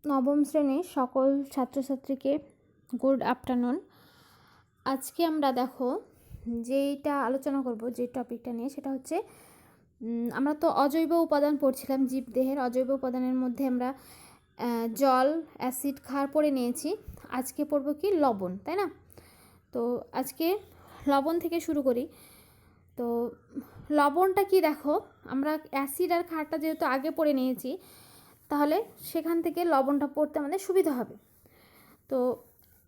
নবম শ্রেণীর সকল ছাত্রছাত্রীকে গুড আফটারনুন। আজকে আমরা দেখো যেইটা আলোচনা করব, যে টপিকটা নিয়ে, সেটা হচ্ছে আমরা তো অজৈব উপাদান পড়ছিলাম। জীবদেহের অজৈব উপাদানের মধ্যে আমরা জল, অ্যাসিড, ক্ষার পড়ে নিয়েছি। আজকে পড়ব কি লবণ, তাই না? তো আজকে লবণ থেকে শুরু করি। তো লবণটা কি দেখো, আমরা অ্যাসিড আর ক্ষারটা যেহেতু আগে পড়ে নিয়েছি, তাহলে সেখান থেকে লবণটা পড়তে আমাদের সুবিধা হবে। তো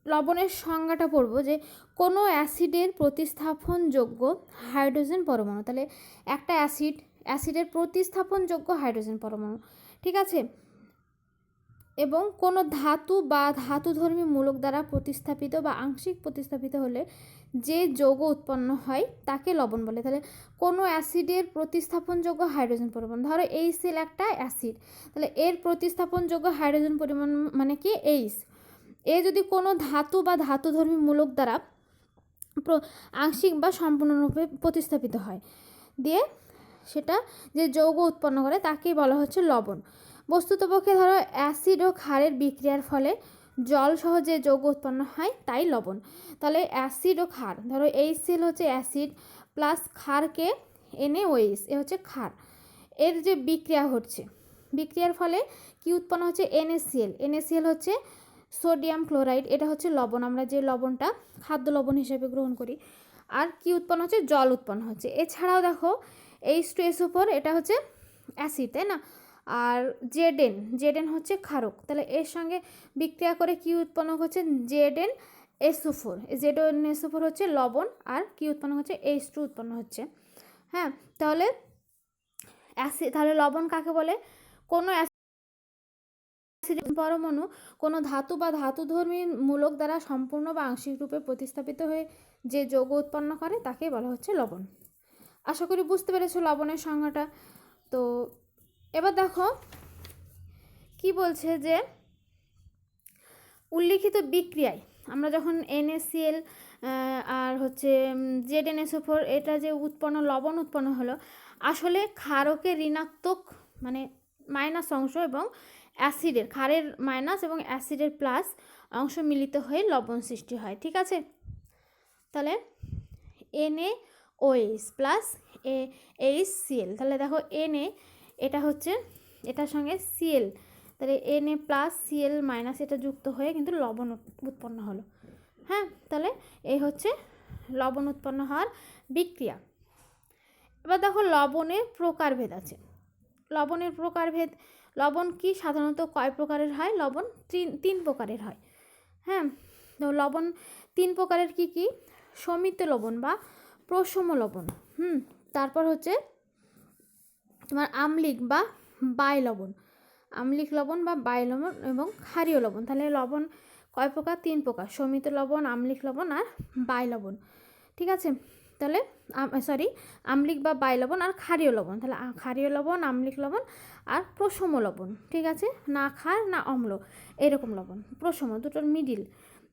লবণের সংজ্ঞাটা পড়ব যে কোনো অ্যাসিডের প্রতিস্থাপনযোগ্য হাইড্রোজেন পরমাণু। তাহলে একটা অ্যাসিডের প্রতিস্থাপনযোগ্য হাইড্রোজেন পরমাণু, ঠিক আছে? এবং কোনো ধাতু বা ধাতুধর্মী মূলক দ্বারা প্রতিস্থাপিত বা আংশিক প্রতিস্থাপিত হলে যে যৌগ উৎপন্ন হয় তাকে লবণ বলে। তাহলে কোনো অ্যাসিডের প্রতিস্থাপনযোগ্য হাইড্রোজেন পরমাণু, ধরো এইচসিএল একটা অ্যাসিড, তাহলে এর প্রতিস্থাপনযোগ্য হাইড্রোজেন পরিমাণ মানে কি এইচ। এ যদি কোনো ধাতু বা ধাতুধর্মী মূলক দ্বারা আংশিক বা সম্পূর্ণরূপে প্রতিস্থাপিত হয়, দিয়ে সেটা যে যৌগ উৎপন্ন করে তাকেই বলা হচ্ছে লবণ। বস্তুতপক্ষে ধরো অ্যাসিড ও ক্ষারের বিক্রিয়ার ফলে জল সহ যে যৌগ উৎপন্ন হয় তাই লবণ। তাহলে অ্যাসিড ও ক্ষার, ধরো HCl হচ্ছে অ্যাসিড প্লাস ক্ষারকে NaOH, এ হচ্ছে ক্ষার। এর যে বিক্রিয়া হচ্ছে, বিক্রিয়ার ফলে কি উৎপন্ন হচ্ছে? NaCl হচ্ছে সোডিয়াম ক্লোরাইড, এটা হচ্ছে লবণ, আমরা যে লবণটা খাদ্য লবণ হিসেবে গ্রহণ করি। আর কি উৎপন্ন হচ্ছে? জল উৎপন্ন হচ্ছে। এছাড়াও দেখো H2SO4, এটা হচ্ছে অ্যাসিড, তাই না? আর জেডেন হচ্ছে ক্ষারক। তাহলে এর সঙ্গে বিক্রিয়া করে কি উৎপন্ন হচ্ছে? জেডেন SO4 হচ্ছে লবণ, আর কি উৎপন্ন হচ্ছে? H2 উৎপন্ন হচ্ছে। হ্যাঁ, তাহলে তাহলে লবণ কাকে বলে? কোনো পরমাণু কোনো ধাতু বা ধাতুধর্মী মূলক দ্বারা সম্পূর্ণ বা আংশিক রূপে প্রতিস্থাপিত হয়ে যে যৌগ উৎপন্ন করে তাকে বলা হচ্ছে লবণ। আশা করি বুঝতে পেরেছো লবণের সংজ্ঞাটা। তো এবার দেখো কি বলছে, যে উল্লিখিত বিক্রিয়ায় আমরা যখন NaCl আর হচ্ছে ZnSO4, এটা যে লবণ উৎপন্ন হলো, আসলে ক্ষারকের ঋণাত্মক মানে মাইনাস অংশ এবং অ্যাসিডের, ক্ষারের মাইনাস এবং অ্যাসিডের প্লাস অংশ মিলিত হয়ে লবণ সৃষ্টি হয়, ঠিক আছে? তাহলে NaOH প্লাস HCl, তাহলে দেখো Na, এটা হচ্ছে এটার সঙ্গে Cl, তাহলে Na প্লাস Cl মাইনাস এটা যুক্ত হয়ে কিন্তু লবণ উৎপন্ন হলো। হ্যাঁ, তাহলে এই হচ্ছে লবণ উৎপন্ন হওয়ার বিক্রিয়া। এবার দেখো লবণের প্রকারভেদ আছে। লবণের প্রকারভেদ, লবণ কি সাধারণত কয় প্রকারের হয়? লবণ তিন প্রকারের হয়। হ্যাঁ, তো লবণ তিন প্রকারের কি কি? সমিত লবণ বা প্রশম লবণ, তারপর হচ্ছে তোমার আম্লিক বা বাই লবণ, আম্লিক লবণ বা বাই লবণ, এবং ক্ষারীয় লবণ। তাহলে লবণ কয় প্রকার? তিন প্রকার, সমিত লবণ, আম্লিক লবণ আর বাই লবণ, ঠিক আছে? তাহলে আম্লিক বা বাই লবণ আর ক্ষারীয় লবণ। তাহলে ক্ষারীয় লবণ, আম্লিক লবণ আর প্রশম লবণ, ঠিক আছে? না ক্ষার না অম্ল, এরকম লবণ। প্রশম, দুটোর মিডিল।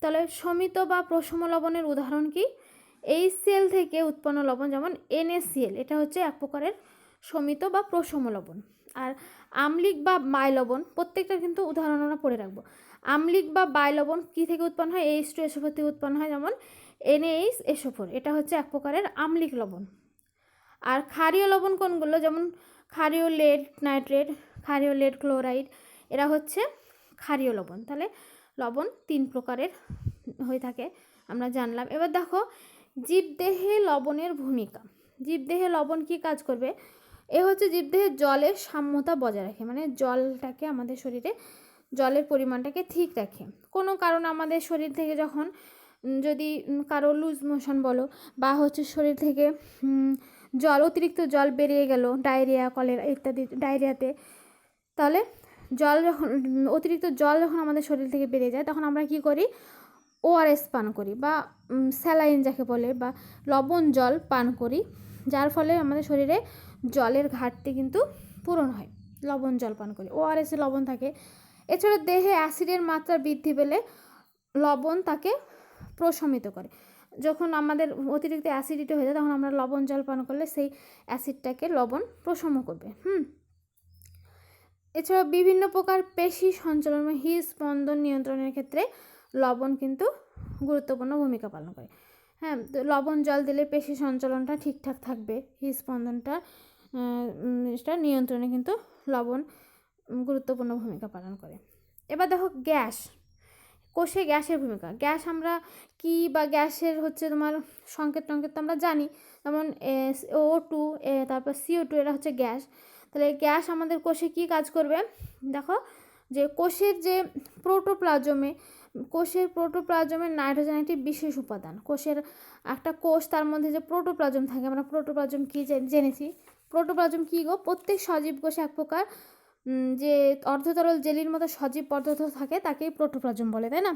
তাহলে সমিত বা প্রশম লবণের উদাহরণ কি? HCl থেকে উৎপন্ন লবণ, যেমন NaCl, এটা হচ্ছে এক প্রকারের সমিত বা প্রশম লবণ। আর আম্লিক বা বাই লবণ, প্রত্যেকটার কিন্তু উদাহরণ আমরা পড়ে রাখবো। আম্লিক বা বাই লবণ কি থেকে উৎপন্ন হয়? H2SO4 থেকে উৎপন্ন হয়, যেমন NaHSO4, এটা হচ্ছে এক প্রকারের আম্লিক লবণ। আর ক্ষারীয় লবণ কোনগুলো? যেমন ক্ষারীয় লেড নাইট্রেট, ক্ষারীয় লেড ক্লোরাইড, এরা হচ্ছে ক্ষারীয় লবণ। তাহলে লবণ তিন প্রকারের হয়ে থাকে, আমরা জানলাম। এবার দেখো জীবদেহে লবণের ভূমিকা। জীবদেহে লবণ কি কাজ করবে? এ হচ্ছে জীবদেহে জলের সাম্যতা বজায় রাখে, মানে জলটাকে, আমাদের শরীরে জলের পরিমাণটাকে ঠিক রাখে। কোনো কারণ আমাদের শরীর থেকে যখন যদি কারো লুজ মোশন বলো, বা হচ্ছে শরীর থেকে অতিরিক্ত জল বেরিয়ে গেল, ডায়রিয়া, কলেরা ইত্যাদি, ডায়রিয়াতে, তাহলে অতিরিক্ত জল যখন আমাদের শরীর থেকে বেরিয়ে যায়, তখন আমরা কি করি? ORS পান করি, বা স্যালাইন যাকে বলে, বা লবণ জল পান করি, যার ফলে আমাদের শরীরে জলের ঘাটতি কিন্তু পূরণ হয়। লবণ জল পান করি, ORS এ লবণ থাকে। এছাড়া দেহে অ্যাসিডের মাত্রা বৃদ্ধি পেলে লবণ তাকে প্রশমিত করে। যখন আমাদের অতিরিক্ত অ্যাসিডিটি হয়ে যায়, তখন আমরা লবণ জল পান করলে সেই অ্যাসিডটাকে লবণ প্রশম করবে। এছাড়া বিভিন্ন প্রকার পেশি সঞ্চালন হৃদস্পন্দন নিয়ন্ত্রণের ক্ষেত্রে লবণ কিন্তু গুরুত্বপূর্ণ ভূমিকা পালন করে। হ্যাঁ, তো লবণ জল দিলে পেশি সঞ্চালনটা ঠিকঠাক থাকবে, হৃদস্পন্দনটা নিয়ন্ত্রণে কিন্তু লবণ গুরুত্বপূর্ণ ভূমিকা পালন করে। এবার দেখো গ্যাস, কোষে গ্যাসের ভূমিকা। গ্যাস আমরা কি বা গ্যাসের হচ্ছে তোমার সংকেত টঙ্কেত তো আমরা জানি, যেমন O2 তারপর CO2 এরা হচ্ছে গ্যাস। তাহলে গ্যাস আমাদের কোষে কি কাজ করবে দেখো, যে কোষের যে প্রোটোপ্লাজমে নাইট্রোজেন একটি বিশেষ উপাদান। কোষের একটা কোষ, তার মধ্যে যে প্রোটোপ্লাজম থাকে, আমরা প্রোটোপ্লাজম কি জেনেছি। প্রোটোপ্লাজম কি গো, প্রত্যেক সজীব কোষে এক প্রকার যে অর্ধতরল জেলির মতো সজীব পদার্থ থাকে তাকেই প্রোটোপ্লাজম বলে, তাই না?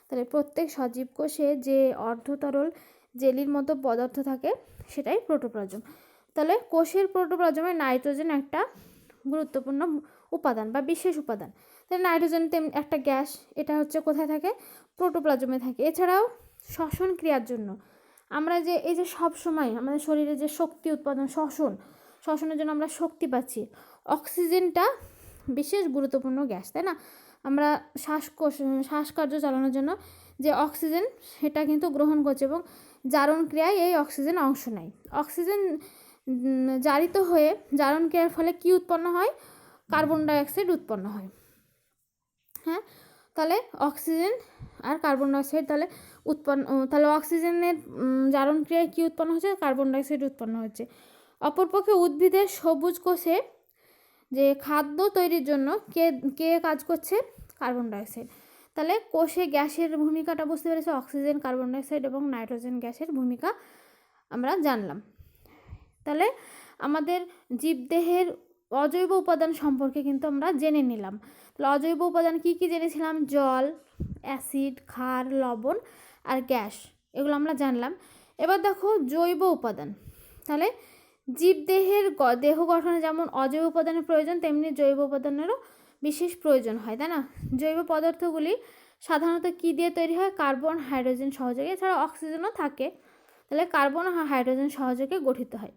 তাহলে প্রত্যেক সজীব কোষে যে অর্ধতরল জেলির মতো পদার্থ থাকে সেটাই প্রোটোপ্লাজম। তাহলে কোষের প্রোটোপ্লাজমে নাইট্রোজেন একটা গুরুত্বপূর্ণ উপাদান বা বিশেষ উপাদান। তাহলে নাইট্রোজেন একটা গ্যাস, এটা হচ্ছে কোথায় থাকে, প্রোটোপ্লাজমে থাকে। এছাড়াও শ্বসন ক্রিয়ার জন্য আমরা যে এই যে সব সময় আমাদের শরীরে যে শক্তি উৎপাদন, শ্বসনের জন্য আমরা শক্তি পাচ্ছি, অক্সিজেনটা বিশেষ গুরুত্বপূর্ণ গ্যাস, তাই না? আমরা শ্বাসকার্য চালানোর জন্য যে অক্সিজেন সেটা কিন্তু গ্রহণ করছে এবং জারণ ক্রিয়ায় এই অক্সিজেন অংশ নেয়। অক্সিজেন জারিত হয়ে জারণ ক্রিয়ার ফলে কি উৎপন্ন হয়, কার্বন ডাইঅক্সাইড উৎপন্ন হয়। হ্যাঁ, তাহলে অক্সিজেন আর কার্বন ডাইঅক্সাইড তাহলে অক্সিজেনের জারণ ক্রিয়ায় কি উৎপন্ন হচ্ছে, কার্বন ডাইঅক্সাইড উৎপন্ন হচ্ছে। অপরপক্ষে উদ্ভিদের সবুজ কোষে যে খাদ্য তৈরির জন্য কে কাজ করছে, কার্বন ডাইঅক্সাইড। তাহলে কোষে গ্যাসের ভূমিকাটা বুঝতে পেরেছে, অক্সিজেন, কার্বন ডাইঅক্সাইড এবং নাইট্রোজেন গ্যাসের ভূমিকা আমরা জানলাম। তাহলে আমাদের জীবদেহের অজৈব উপাদান সম্পর্কে কিন্তু আমরা জেনে নিলাম। তাহলে অজৈব উপাদান কি কি জেনেছিলাম, জল, অ্যাসিড, ক্ষার, লবণ আর গ্যাস, এগুলো আমরা জানলাম। এবার দেখো জৈব উপাদান। তাহলে জীবদেহের দেহ গঠনে যেমন অজৈব উপাদানের প্রয়োজন, তেমনি জৈব উপাদানেরও বিশেষ প্রয়োজন হয়, তাই না? জৈব পদার্থগুলি সাধারণত কি দিয়ে তৈরি হয়, কার্বন, হাইড্রোজেন সহযোগে, এছাড়া অক্সিজেনও থাকে। তাহলে কার্বন আর হাইড্রোজেন সহযোগে গঠিত হয়।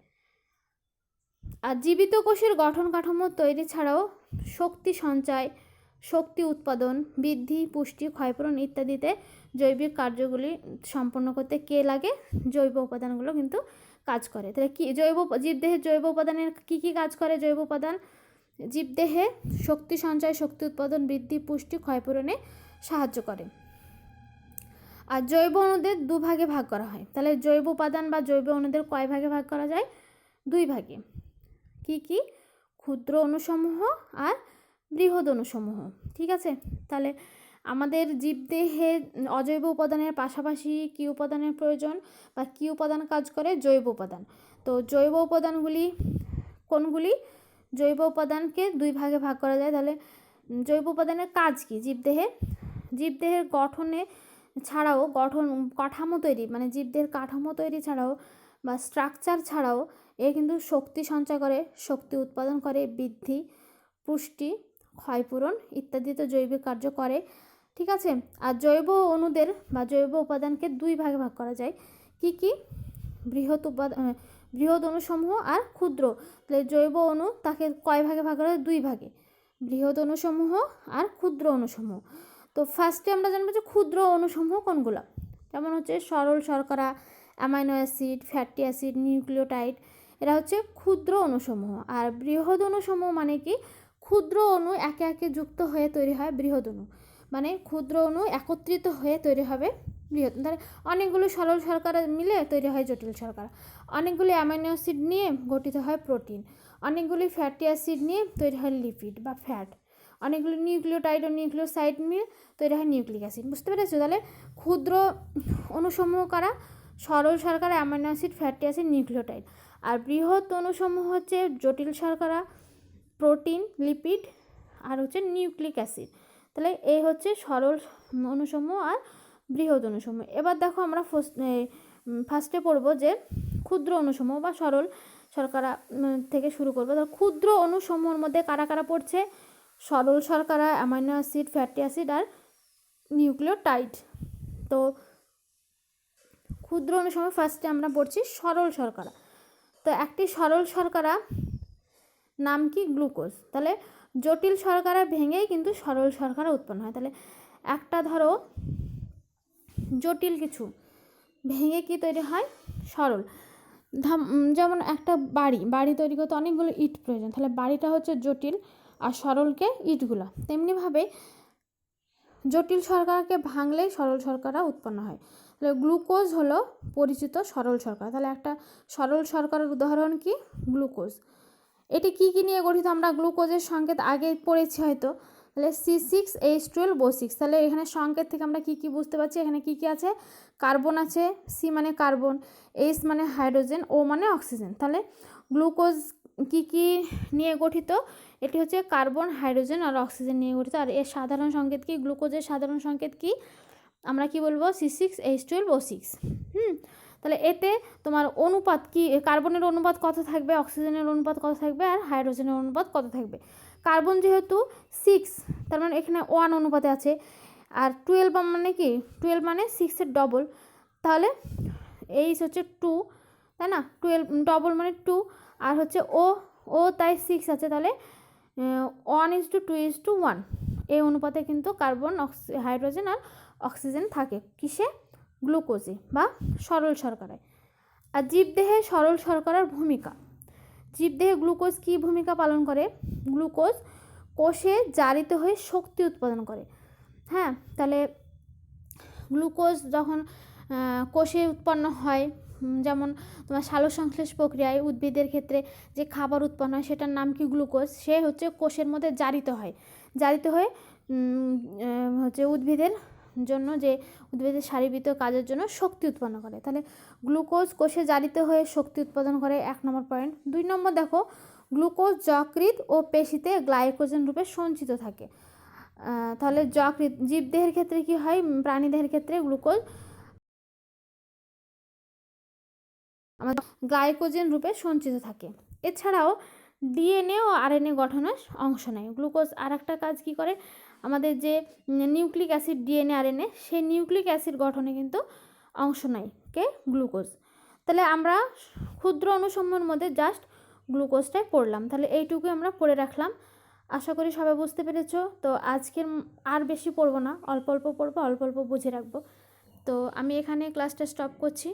আর জীবিত কোষের গঠন কাঠামো তৈরি ছাড়াও শক্তি সঞ্চয়, শক্তি উৎপাদন, বৃদ্ধি, পুষ্টি, ক্ষয়পূরণ ইত্যাদিতে জৈবিক কার্যগুলি সম্পন্ন করতে কে লাগে, জৈব উপাদানগুলো কিন্তু কাজ করে। তাহলে কি জীবদেহের জৈব উপাদানের কি কাজ করে জৈব উপাদান, জীবদেহে শক্তি সঞ্চয়, শক্তি উৎপাদন, বৃদ্ধি, পুষ্টি, ক্ষয়পূরণে সাহায্য করে। আর জৈব অণুদের দুভাগে ভাগ করা হয়। তাহলে জৈব উপাদান বা জৈব অণুদের কয় ভাগে ভাগ করা যায়, 2 ভাগে। কি ক্ষুদ্র অণুসমূহ আর বৃহৎ অণুসমূহ, ঠিক আছে? তাহলে আমাদের জীবদেহে অজৈব উপাদানের পাশাপাশি কি উপাদানের প্রয়োজন বা কি উপাদান কাজ করে, জৈব উপাদান। তো জৈব উপাদানগুলি কোনগুলি, জৈব উপাদানকে 2 ভাগে ভাগ করা যায়। তাহলে জৈব উপাদানের কাজ কি, জীবদেহের গঠনে ছাড়াও কাঠামো তৈরি, মানে জীবদেহের কাঠামো তৈরি ছাড়াও বা স্ট্রাকচার ছাড়াও এ কিন্তু শক্তি সঞ্চয় করে, শক্তি উৎপাদন করে, বৃদ্ধি, পুষ্টি, ক্ষয়পূরণ ইত্যাদিতে জৈবিক কার্য করে, ঠিক আছে? আর জৈব অণুদের বা জৈব উপাদানকে 2 ভাগে ভাগ করা যায়। কি বৃহৎ অণুসমূহ আর ক্ষুদ্র। তাহলে জৈব অণু তাকে কয় ভাগে ভাগ করা যায়, 2 ভাগে, বৃহৎ অণুসমূহ আর ক্ষুদ্র অণুসমূহ। তো ফার্স্টে আমরা জানবো যে ক্ষুদ্র অণুসমূহ কোনগুলো, যেমন হচ্ছে সরল শর্করা, amino acid, fatty acid, nucleotide, এরা হচ্ছে ক্ষুদ্র অণুসমূহ। আর বৃহৎ অণুসমূহ মানে কি, ক্ষুদ্র অণু একে একে যুক্ত হয়ে তৈরি হয় বৃহৎ অণু, মানে ক্ষুদ্র অণু একত্রিত হয়ে তৈরি হবে বৃহৎ। তাহলে অনেকগুলো সরল শর্করা মিলে তৈরি হয় জটিল শর্করা, অনেকগুলি অ্যামাইনো অ্যাসিড নিয়ে গঠিত হয় প্রোটিন, অনেকগুলি ফ্যাটি অ্যাসিড নিয়ে তৈরি হয় লিপিড বা ফ্যাট, অনেকগুলো নিউক্লিওটাইড ও নিউক্লিওসাইড নিয়ে তৈরি হয় নিউক্লিক অ্যাসিড। বুঝতে পেরেছো? তাহলে ক্ষুদ্র অণুসমূহ কারা, সরল শর্করা, amino acid, fatty acid, nucleotide. আর বৃহৎ অণুসমূহ হচ্ছে জটিল শর্করা, প্রোটিন, লিপিড আর হচ্ছে নিউক্লিক অ্যাসিড। তাহলে এই হচ্ছে সরল অণুসমূহ আর বৃহৎ অণুসমূহ। এবার দেখো আমরা ফার্স্টে পড়বো যে ক্ষুদ্র অণুসমূহ বা সরল শর্করা থেকে শুরু করবো। তাহলে ক্ষুদ্র অণুসমূহের মধ্যে কারা কারা পড়ছে, সরল শর্করা, অ্যামাইনো অ্যাসিড, ফ্যাটি অ্যাসিড আর নিউক্লিওটাইড। তো ক্ষুদ্র অণুসমূহ ফার্স্টে আমরা পড়ছি সরল শর্করা। তো একটি সরল শর্করা নাম কি, গ্লুকোজ। তাহলে জটিল শর্করা ভেঙেই কিন্তু সরল শর্করা উৎপন্ন হয়। তাহলে একটা ধরো জটিল কিছু ভেঙে কি তৈরি হয়, সরল। যেমন একটা বাড়ি তৈরি করতে অনেকগুলো ইট প্রয়োজন, তাহলে বাড়িটা হচ্ছে জটিল আর সরলকে ইটগুলো। তেমনিভাবে জটিল শর্করাকে ভাঙলেই সরল শর্করা উৎপন্ন হয়। তাহলে গ্লুকোজ হলো পরিচিত সরল শর্করা। তাহলে একটা সরল শর্করার উদাহরণ কি, গ্লুকোজ। এটি কি কি নিয়ে গঠিত, আমরা গ্লুকোজের সংকেত আগে পড়েছি হয়তো। তাহলে C6H12O6। তাহলে এখানে সংকেত থেকে আমরা কি কি বুঝতে পারছি, এখানে কি কি আছে, কার্বন আছে, সি মানে কার্বন, এইচ মানে হাইড্রোজেন, ও মানে অক্সিজেন। তাহলে গ্লুকোজ কি কি নিয়ে গঠিত, এটি হচ্ছে কার্বন, হাইড্রোজেন আর অক্সিজেন নিয়ে গঠিত। আর এর সাধারণ সংকেত কি, গ্লুকোজের সাধারণ সংকেত কি, আমরা কি বলবো, C6H12O6। তাহলে এতে তোমার অনুপাত কি, কার্বনের অনুপাত কত থাকবে, অক্সিজেনের অনুপাত কত থাকবে, আর হাইড্রোজেনের অনুপাত কত থাকবে। কার্বন যেহেতু 6, তার মানে এখানে 1 অনুপাতে আছে। আর 12 মানে কি, 12 মানে 6-এর ডবল, তাহলে এইচ হচ্ছে 2, তাই না, 12 ডবল মানে 2, আর হচ্ছে ও তাই 6 আছে, তাহলে 1:2:1 এই অনুপাতে কিন্তু কার্বন, হাইড্রোজেন আর অক্সিজেন থাকে কিসে, গ্লুকোজে বা সরল শর্করায়। আর জীবদেহে সরল শর্করার ভূমিকা, জীবদেহে গ্লুকোজ কি ভূমিকা পালন করে, গ্লুকোজ কোষে জারিত হয়ে শক্তি উৎপাদন করে। হ্যাঁ, তাহলে গ্লুকোজ যখন কোষে উৎপন্ন হয়, যেমন তোমার সালোকসংশ্লেষ প্রক্রিয়ায় উদ্ভিদের ক্ষেত্রে যে খাবার উৎপন্ন হয় সেটার নাম কি, গ্লুকোজ। সে হচ্ছে কোষের মধ্যে জারিত হয়ে হচ্ছে উদ্ভিদের জন্য, যে উদ্ভিদের শারীরবৃত্ত কাজের জন্য শক্তি উৎপন্ন করে। তাহলে গ্লুকোজ কোষে জারিত হয়ে শক্তি উৎপাদন করে, 1 নম্বর পয়েন্ট। 2 নম্বর দেখো, গ্লুকোজ যকৃৎ ও পেশিতে গ্লাইকোজেন রূপে সঞ্চিত থাকে। তাহলে যকৃৎ, জীবদেহের ক্ষেত্রে কি হয়, প্রাণীদেহের ক্ষেত্রে গ্লুকোজ আমাদের গ্লাইকোজেন রূপে সঞ্চিত থাকে। এছাড়াও ডিএনএ ও আরএনএ গঠনের অংশ নেয় গ্লুকোজ। আর একটা কাজ কি করে, আমাদের যে নিউক্লিক অ্যাসিড ডিএনএ আরএনএ, সেই নিউক্লিক অ্যাসিড গঠনে কিন্তু অংশ নেয় কে, গ্লুকোজ। তাহলে আমরা ক্ষুদ্র অনুসমূহের মধ্যে জাস্ট গ্লুকোজটাই পড়লাম। তাহলে এইটুকুই আমরা পড়ে রাখলাম, আশা করি সবাই বুঝতে পেরেছো। তো আজকের আর বেশি পড়বো না, অল্প অল্প পড়বো, অল্প অল্প বুঝে রাখবো। তো আমি এখানে ক্লাসটা স্টপ করছি।